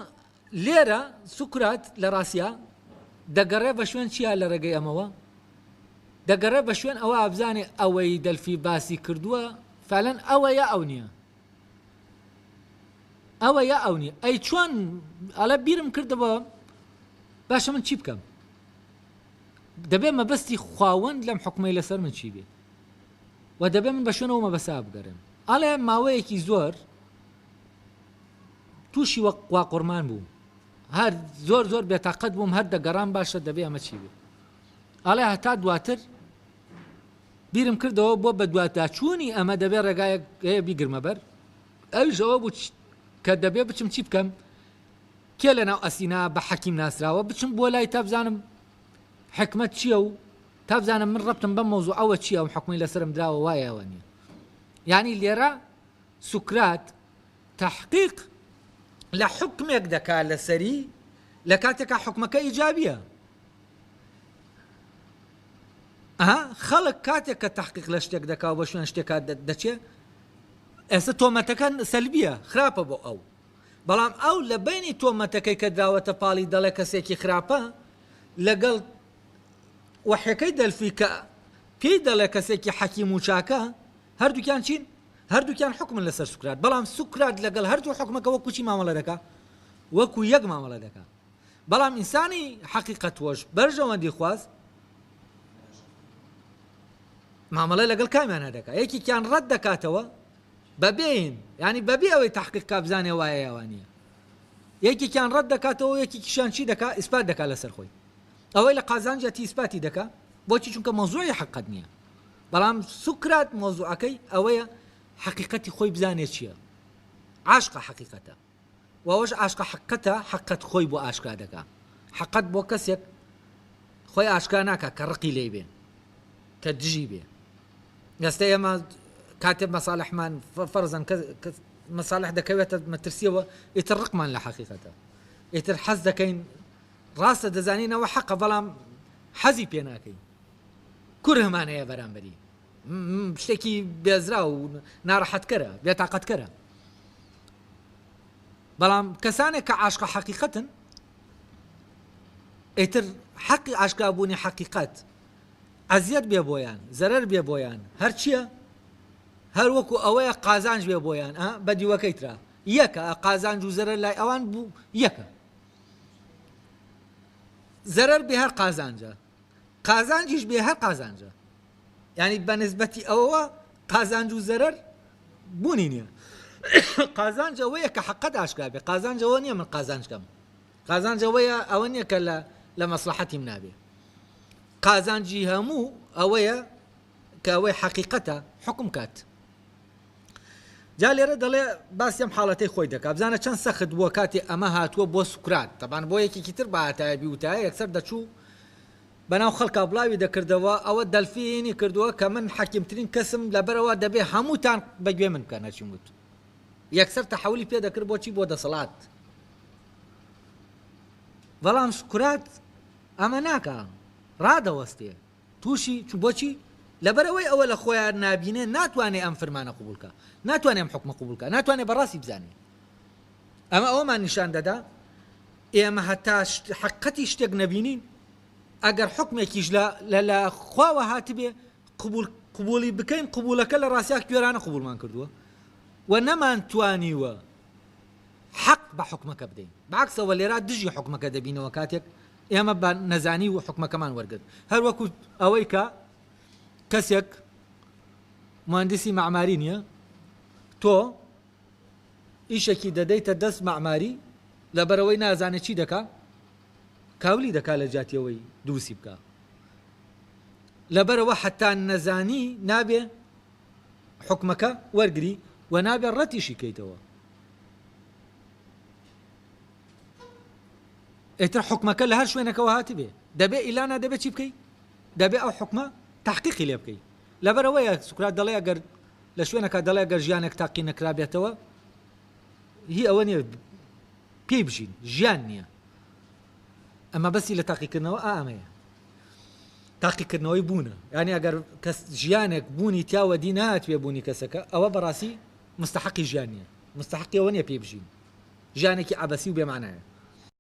لێرە سوکرات لە ڕاستیە دەگەڕێ بە شوێن چیە لە ڕێگەی ئەمەوە؟ دەگەڕێ بە شوێن ئەوە ئابزانێ ئەوەی دەلفی باسی کردووە فعلەن ئەوە یا ئەو نییە ئەوە یا ئەو نییە ئەی چۆن ئەڵە بیرم کردەوە باشە من چی بکەم دەبێ مەبەستی خواوەند لەم حکمەی لەسەر من چی بێ و دەبێ من بە شوێنەوە مەبەسا بگەڕێم ئەڵێ ماوەیەکی زۆر تووشی وا قورمان بووم هەر زۆر بێتاقەت بووم هەر دەگەڕام باشە دەبێ ئەمە چی بێ ئەڵێ هەتا دواتر بیرم کردەوە بۆ بە دواتە چوونی ئەمە دەبێت ڕێگایەک هەیە بیگرمە بەر ئەویش ئەوە بوو کە دەبێ بچم چی بکەم کێ لەناو ئەسینا بە حەکیم ناسراوە بچم بۆ لای تا بزانم حکمت چییە و تا بزانم من ڕەبتم بە مەوزوع ئەوە چییە و حکومی لەسرم دراوە وایەوە نییە. یعنی لێرە سوکرات تحقیق لە حکمێک دەکات لەسەری لە کاتێکا حکمەکە ئیجابیە. خەڵک کاتێک کە تحقیق لە شتێک دەکا بە شوێن شتێکا دەچێ ئێستا تۆمەتەکە سەلبیە خراپە بۆ ئەو، بەڵام ئەو لە بینی تۆمەتەکەی کە دراوەتە پاڵی دەڵێ کەسێکی خراپە لەگەڵ وحیەکەی دەلفی کە پێی دەڵێ کەسێکی حەکیم و چاکە هەردووکیان چین؟ هەردووکیان حکمن لەسەر سوکرات، بەڵام سوکرات لەگەڵ هەردوو حکمەکە وەکو چی مامەڵە دەکا؟ وەکو یەک مامەڵە دەکا. بەڵام ئینسانی حەقیقەت وەش بەرژەوەندی خواست مامەڵە لەگەڵ کامیانە دەکا، یەکێکیان ڕەت دەکاتەوە بەبێین، ینی بەبێ ئەوەی تحقیق کا بزانێ وایە یاوانە، یەکێکیان ڕەت دەکاتەوە یەکێکیشان چی دەکا؟ ئیسپات دەکا لەسەر خۆی. ئەوەی لە قازانجەتی ئیسپاتی دەکا بۆچی؟ چونکە مەوزوعی حەقیقەت نییە. بەڵام سوکرات مەوزوعەکەی ئەوەیە حەقیقەتی خۆی بزانێ چییە، عاشقە حەقیقەتە، وەوەش عاشقە حەقیقەتە، حەقیقەت خۆی بۆ ئاشکرا دەکا. حەقیقەت بۆ کەسێک خۆی ئاشکرا ناکا کە ڕقی لێ بێ، کە دژی بێ. ئێستا ئێمە کاتێب مەساڵحمان فەرزەن مەساڵح دەکەوێتە مەترسیەوە ئیتر ڕقمان لە حەقیقەتە، ئیتر حەز دەکەین ڕاستە دەزانینەوە حەقە بەڵام حەزی پێ ناکەین، کوور هەمانەیە بەرامبەری شتێکی بێزرا و ناڕەحەتکەرە بێتاقەتکەرە. بەڵام کەسانێک کە عاشقە حەقیقەتن ئیتر حەقی ئاشکرابوونی حەقیقەت ئەزیەت بێ بۆیان، زەرەر بێ بۆیان، هەرچییە هەر وەکو ئەوەیە قازانج بێ بۆیان بە دیوەکەی ترا یەکە، قازانج و زەرەر لای ئەوان بوو یەکە. زەرەر بێ هەر قازانجە، قازانجیش بێ هەر قازانجە، ینی بە نسبەتی ئەوەوە قازانج و زەرەر بوونی نییە. قازانجەوەیە کە حەقەت ئاشکرا بێ، قازانجەوە نییە من قازانجکەم، قازانجەوەیە ئەوە نییە کە لە مەسلحەتیم نابێ. قازانجی هەموو ئەوەیە کە ئەوەی حەقیقەتە حکم کات. جا لێرە دەڵێ باسیەم حاڵەتەی خۆی دەکا، بزانە چەند سەخت بووە کاتێ ئەمە هاتووە بۆ سوکرات، تەبان بۆ یەکێکی تر بەهاتایە بیوتایە یەکسەر دەچوو بەناو خەڵکا بڵاوی دەکردەوە، ئەوە دەلفینی کردووە کە من حەکیمترین کەسم لەبەرەوە دەبێ هەمووتان بەگوێ من بکە نەچیموت، یەکسەر تەحولی پێ دەکرد بۆچی بۆ دەسەڵات. بەڵام سوکرات ئەمە ناکە، ڕادەوەستێ تووشی بۆچی؟ لەبەرەوەی ئەوە لە خۆیان نابینێ ناتوانێ ئەم فەرمانە قبولکە، ناتوانێ ئەم حکمە قبولکە، ناتوانێ بەڕاستی بزانێ. ئەمە ئەوەمان نیشان دەدا ئێمە هەتا حەقیقەتی شتێک نەبینین ئەگەر حکمێکیش لە خواوە هاتبێ قبولی بکەین، قبولەکە لە ڕاستیاک گوێرانە قبولمان کردووە و نەمانتوانیوە حەق بە حکمەکە بدەین. بەعکسەوە لێرە دژی حکمەکە دەبینەوە کاتێک ئێمە بە نەزانی و حکمەکەمان وەرگرت. هەر وەکو ئەوەی کە کەسێک مهندسی معماری نییە، تۆ ئیشێکی دەدەیتە دەست معماری لەبەرەوەی نازانێت چی دەکا، کاولی دەکا لە جاتیەوەی دووسی بکە، لەبەرەوە حتا نەزانی نابێ حکمەکە وەرگری و نابێ ڕەتیشی کەیتەوە. ئێتر حکمەکە لە هەر شوێنەکەەوە هاتی بێ دەبێ ئیلانە دەبێت چی بکەی؟ دەبێ ئەو حکمە تحقیقی لێ بکەی. لەبەرەوەیە سوکرات دەڵێ ئەگەر لە شوێنەکە دەڵێ ئەگەر ژیانێک تاقی نەکرابێتەوە هی ئەوە نییە پێی بژین، ژیان نییە. ئەمە بەسی لە تاقیکردنەوە ئامەیە، تاقیکردنەوەی بوونە، یعنی ئەگەر کەس ژیانێک بوونی تیاوە دی نهاتوێ بوونی کەسەکە ئەوە بەڕاستی مستحقی ژیان نییە، مستحقی ئەوە نییە پێی بژین، ژیانێکی عەبەسی و بێمانایە.